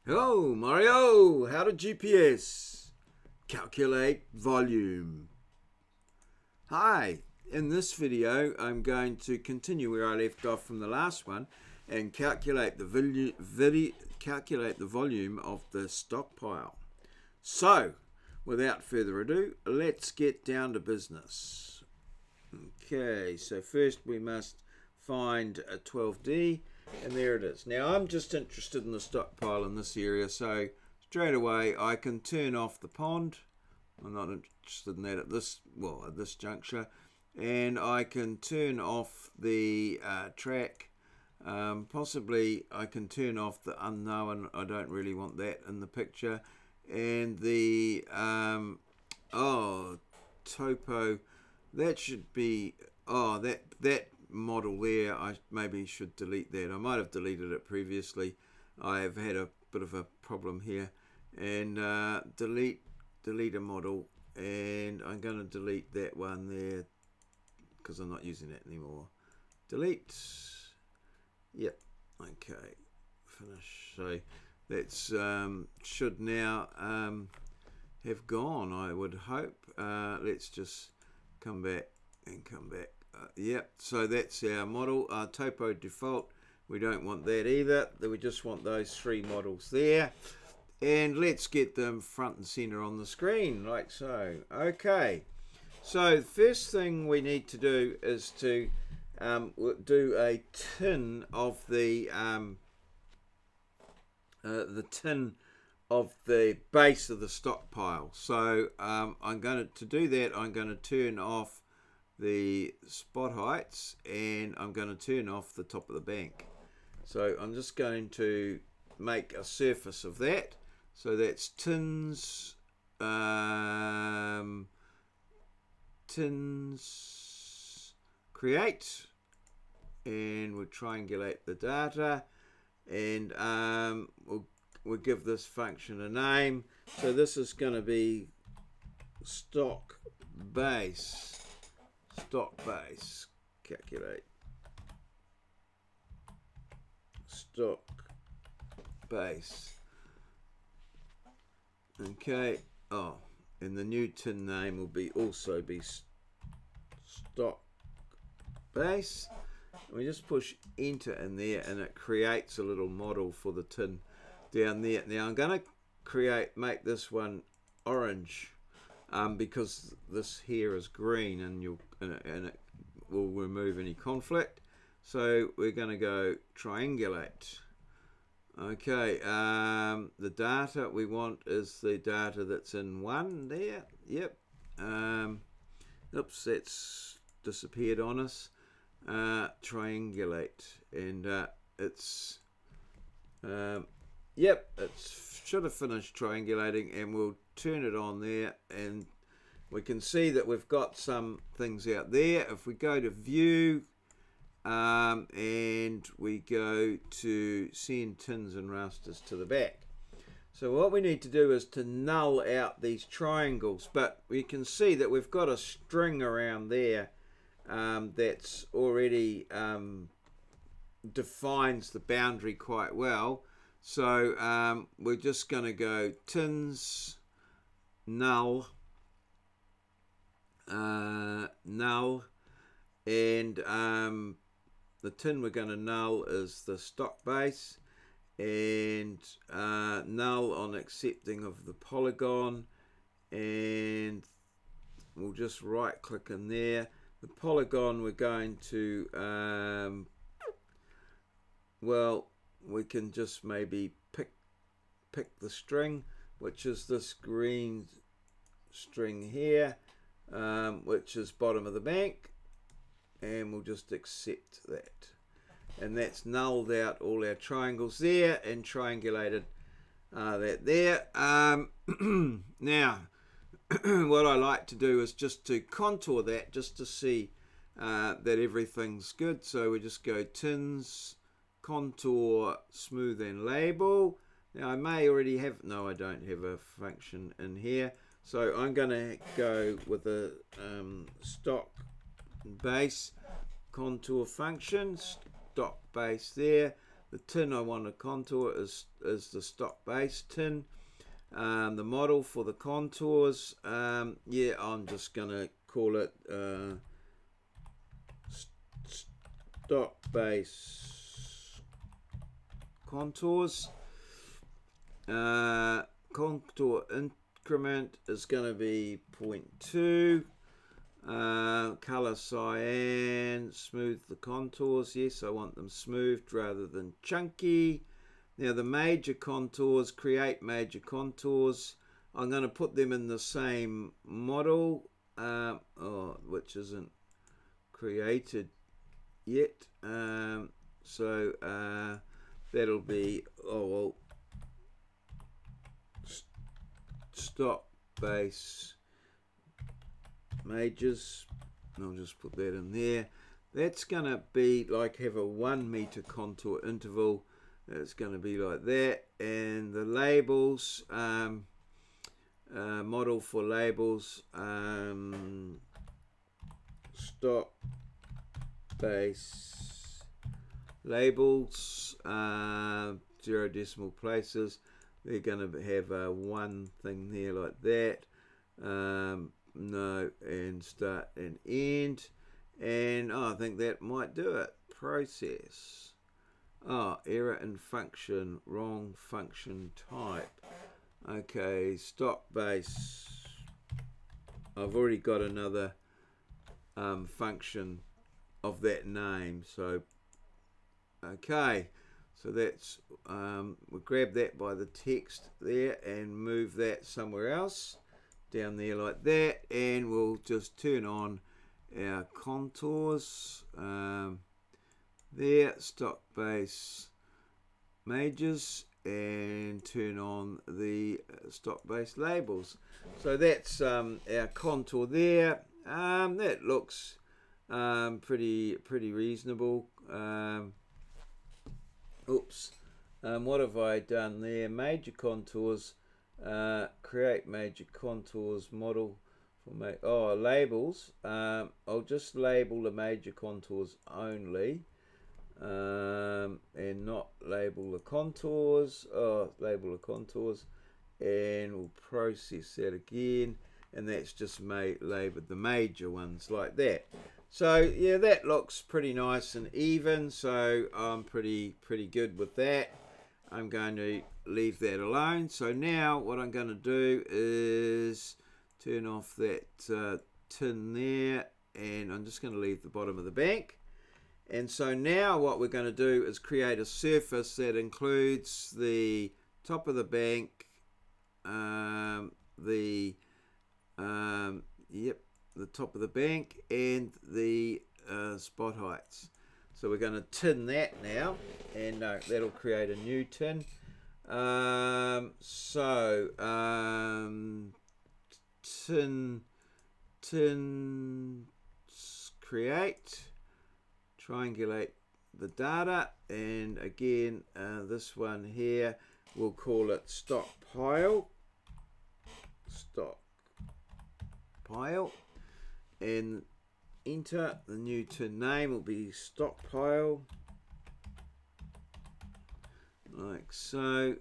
Hello, Mario. How to GPS calculate volume. Hi. In this video, I'm going to continue where I left off from the last one and calculate the volume of the stockpile. So, without further ado, let's get down to business. Okay, so first we must find a 12D, and there it is. Now I'm just interested in the stockpile in this area, so straight away I can turn off the pond. I'm not interested in that at this juncture, and I can turn off the track. Possibly I can turn off the unknown. I don't really want that in the picture, and the topo. That should be that model there. I maybe should delete that. I might have deleted it previously. I have had a bit of a problem here, and delete a model, and I'm going to delete that one there because I'm not using that anymore. Delete. Yep. Okay. Finish. So that's should now have gone, I would hope. Let's just come back and come back. Yep, so that's our model. Topo default, we don't want that either. We just want those three models there. And let's get them front and center on the screen, like so. Okay, so the first thing we need to do is to do a tin of the tin of the base of the stockpile. So I'm going to do that. I'm going to turn off the spot heights, and I'm going to turn off the top of the bank. So I'm just going to make a surface of that. So that's tins create, and we'll triangulate the data, and we'll give this function a name. So this is going to be stock base calculate stock base. Okay, and the new tin name will also be stock base. We just push enter in there, and it creates a little model for the tin down there. Now I'm going to make this one orange, because this here is green, and it will remove any conflict. So we're going to go triangulate. Okay, the data we want is the data that's in 1 there. Yep. Oops, that's disappeared on us. Triangulate, and it's yep, it should have finished triangulating, and we'll turn it on there, and we can see that we've got some things out there. If we go to view, and we go to send tins and rasters to the back. So what we need to do is to null out these triangles, but we can see that we've got a string around there that's already defines the boundary quite well. So we're just going to go tins null, null, and the tin we're going to null is the stock base, and null on accepting of the polygon, and we'll just right click in there. The polygon we're going to we can just maybe pick the string, which is this green string here, which is bottom of the bank, and we'll just accept that, and that's nulled out all our triangles there and triangulated that there. Now what I like to do is just to contour that, just to see that everything's good. So we just go tins contour smooth and label. Now I may already have, no, I don't have a function in here, so I'm going to go with a stock base contour function, stock base there. the tin I want to contour is the stock base tin. The model for the contours, yeah, I'm just going to call it stock base contours. Contour increment is going to be 0.2. Color cyan, smooth the contours. Yes, I want them smoothed rather than chunky. Now the major contours, create major contours. I'm going to put them in the same model, which isn't created yet. So that'll be, stock base majors. I'll just put that in there. That's going to be like have a 1 meter contour interval. It's going to be like that. And the labels, model for labels, stock base labels, 0 decimal places. They're going to have a 1 thing there like that. No, and start and end. And I think that might do it. Process. Error in function, wrong function type. Okay, stock base. I've already got another function of that name. So, okay. So that's, we'll grab that by the text there and move that somewhere else. Down there like that. And we'll just turn on our contours. There, stock base majors, and turn on the stock base labels. So that's our contour there. That looks pretty reasonable. What have I done there? Major contours, create major contours model for labels. I'll just label the major contours only. And not label the contours. Label the contours, and we'll process that again, and that's just labeled the major ones like that. So yeah, that looks pretty nice and even, so I'm pretty good with that. I'm going to leave that alone. So now what I'm going to do is turn off that tin there, and I'm just going to leave the bottom of the bank. And so now what we're going to do is create a surface that includes the top of the bank, the top of the bank, and the spot heights. So we're going to tin that now, and that'll create a new tin. Tin create. Triangulate the data, and again this one here, we'll call it stockpile, and enter. The new tin name will be stockpile, like so.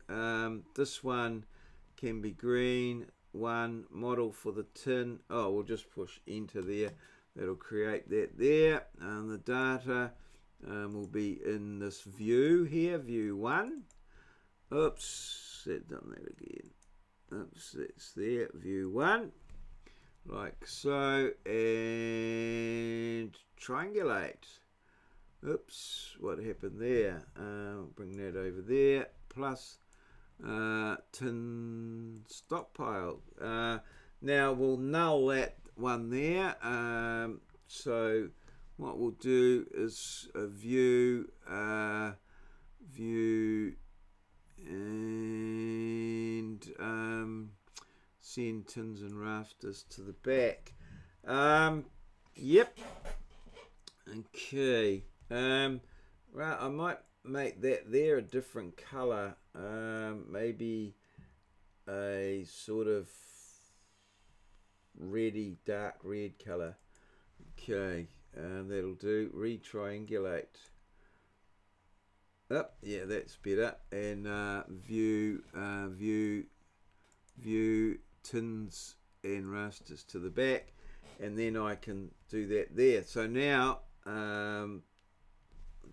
This one can be green. One model for the tin, we'll just push enter there. That'll create that there, and the data will be in this view here, view 1. Oops, I've done that again. Oops, that's there, view 1, like so, and triangulate. Oops, what happened there? I'll bring that over there, plus tin stockpile. Now we'll null that one there. So what we'll do is view and send tins and rafters to the back. Yep. Okay. Right, I might make that there a different color. Maybe a sort of reddy, dark red color. Okay, that'll do. Retriangulate. Up, yeah, that's better. And view tins and rasters to the back, and then I can do that there. So now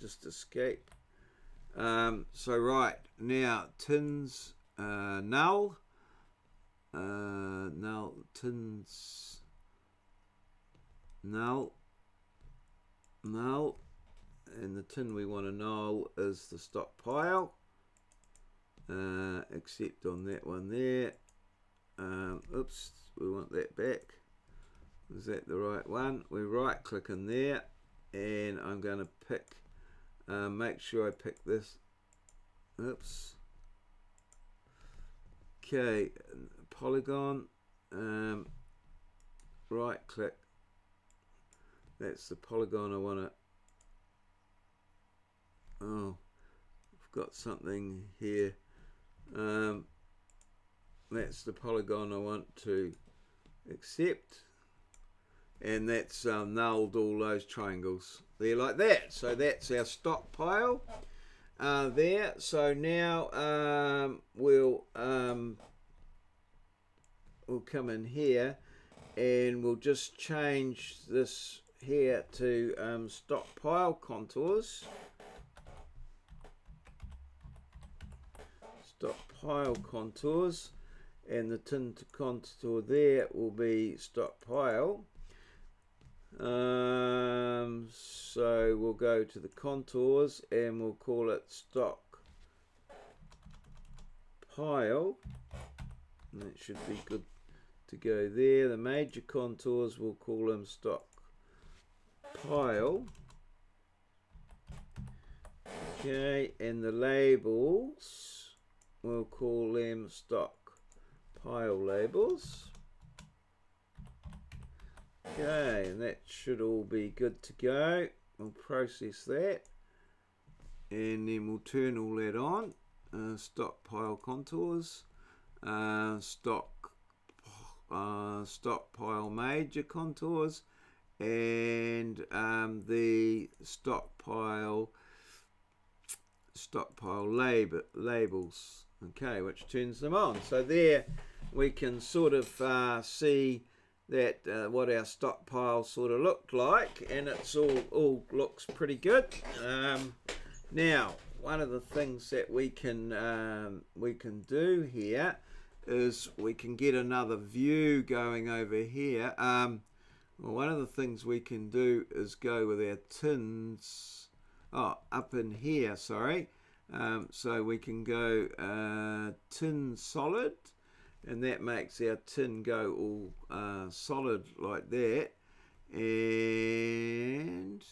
just escape. So right now tins null tins null, and the tin we want to null is the stockpile, except on that one there. Oops, we want that back. Is that the right one? We right click in there, and I'm going to pick, make sure I pick this. Oops. Okay, polygon, right click. That's the polygon I want to. Oh, I've got something here. That's the polygon I want to accept, and that's nulled all those triangles there like that. So that's our stockpile there. So now we'll come in here, and we'll just change this here to stockpile contours. Stockpile contours, and the tin to contour there will be stockpile. So we'll go to the contours, and we'll call it stockpile. And that should be good to go there. The major contours, we'll call them stockpile. Okay, and the labels, we'll call them stockpile labels. Okay, and that should all be good to go. We'll process that, and then we'll turn all that on. Stockpile contours, stockpile major contours, and the stockpile labels. Okay, which turns them on. So there we can sort of see that what our stockpile sort of looked like, and it's all looks pretty good. Now, one of the things that we can do here is we can get another view going over here. Well, one of the things we can do is go with our tins up in here, sorry. So we can go tin solid, and that makes our tin go all solid like that. And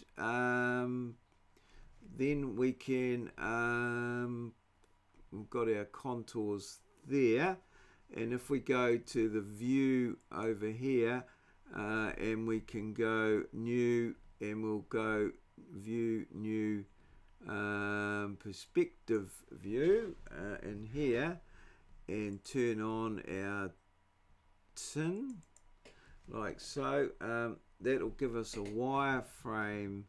then we can, we've got our contours there, and if we go to the view over here, and we can go new, and we'll go view new perspective view in here, and turn on our tin like so. That'll give us a wireframe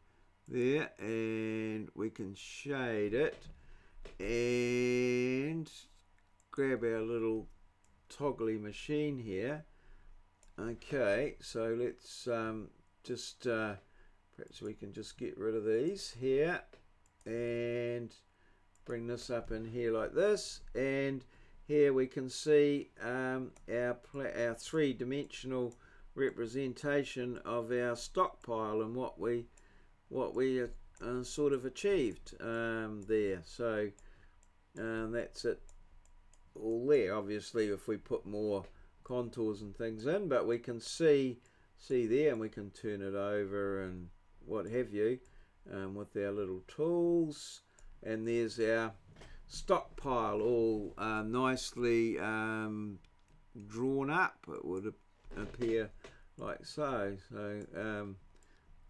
there, and we can shade it and grab our little toggly machine here. Okay, so let's just perhaps we can just get rid of these here and bring this up in here like this, and here we can see our three-dimensional representation of our stockpile and what we sort of achieved there. So that's it all there. Obviously, if we put more contours and things in, but we can see there, and we can turn it over and what have you with our little tools. And there's our stockpile all nicely drawn up. It would appear like so,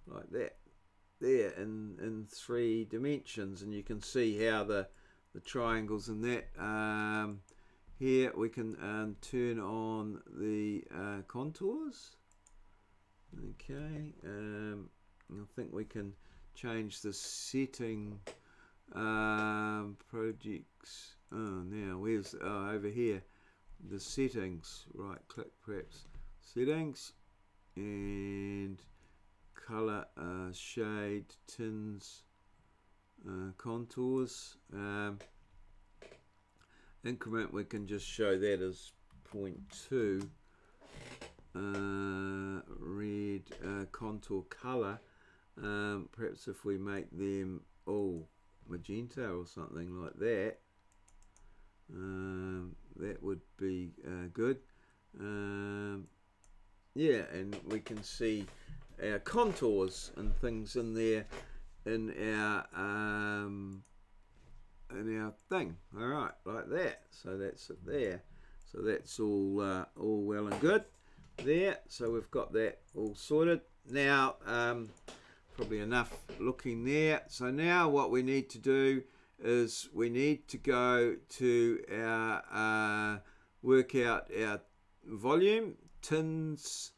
like that there in 3 dimensions, and you can see how the triangles in that. Here we can turn on the contours. Okay, I think we can change the setting projects. Oh, now where's over here? The settings. Right click perhaps. Settings and color, shade, tins, contours. Increment, we can just show that as 0.2. Red, contour color. Perhaps if we make them all magenta or something like that, that would be good. Yeah, and we can see our contours and things in there in our thing. All right, like that. So that's it there. So that's all well and good there. So we've got that all sorted. Now, probably enough looking there. So now what we need to do is we need to go to our work out our volume, tins,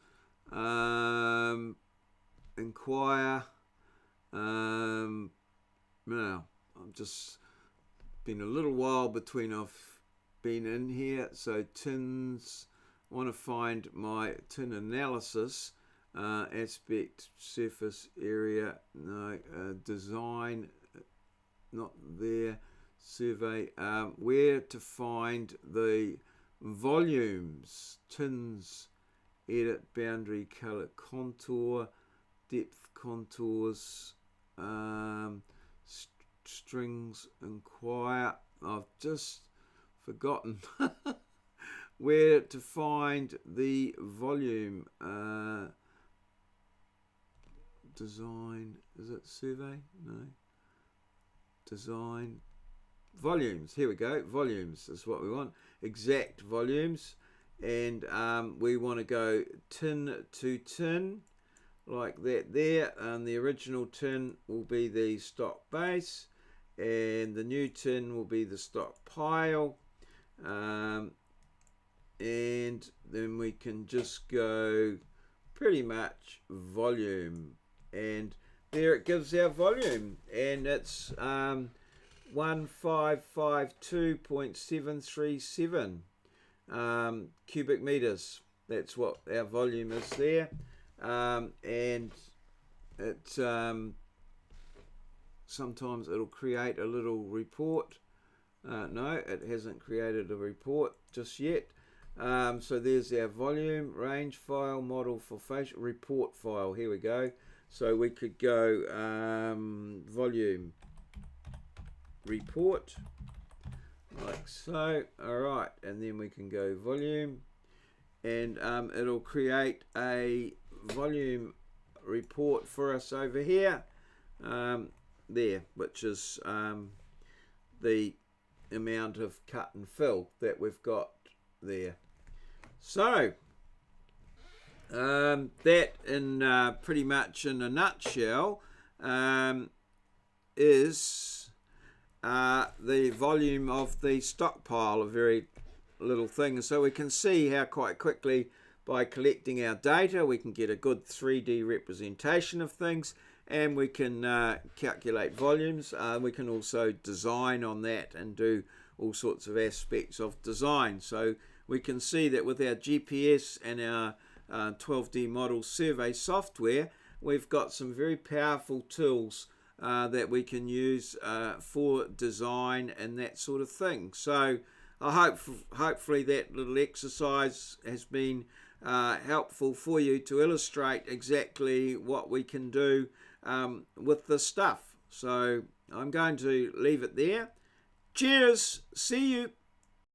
inquire. Now I'm just been a little while between I've been in here. So tins, I want to find my tin analysis, aspect, surface area, no, design, not there, survey, where to find the volumes, tins, edit, boundary, color, contour, depth, contours, strings, inquire. I've just forgotten where to find the volume. Design, is it survey? No. Design, volumes, here we go, volumes is what we want, exact volumes, and we want to go tin to tin, like that there, and the original tin will be the stock base, and the new tin will be the stock pile, and then we can just go pretty much volume, and there it gives our volume, and it's 1552.737 cubic meters. That's what our volume is there, and it's sometimes it'll create a little report. No, it hasn't created a report just yet. So there's our volume, range file, model for facial, report file. Here we go. So we could go volume report, like so. All right, and then we can go volume, and it'll create a volume report for us over here, there, which is the amount of cut and fill that we've got there. So that, in pretty much in a nutshell, is the volume of the stockpile, a very little thing. So we can see how quite quickly, by collecting our data, we can get a good 3D representation of things, and we can calculate volumes. We can also design on that and do all sorts of aspects of design. So we can see that with our GPS and our 12D model survey software, we've got some very powerful tools that we can use for design and that sort of thing. So I hope, hopefully that little exercise has been helpful for you to illustrate exactly what we can do with this stuff. So I'm going to leave it there. Cheers, see you.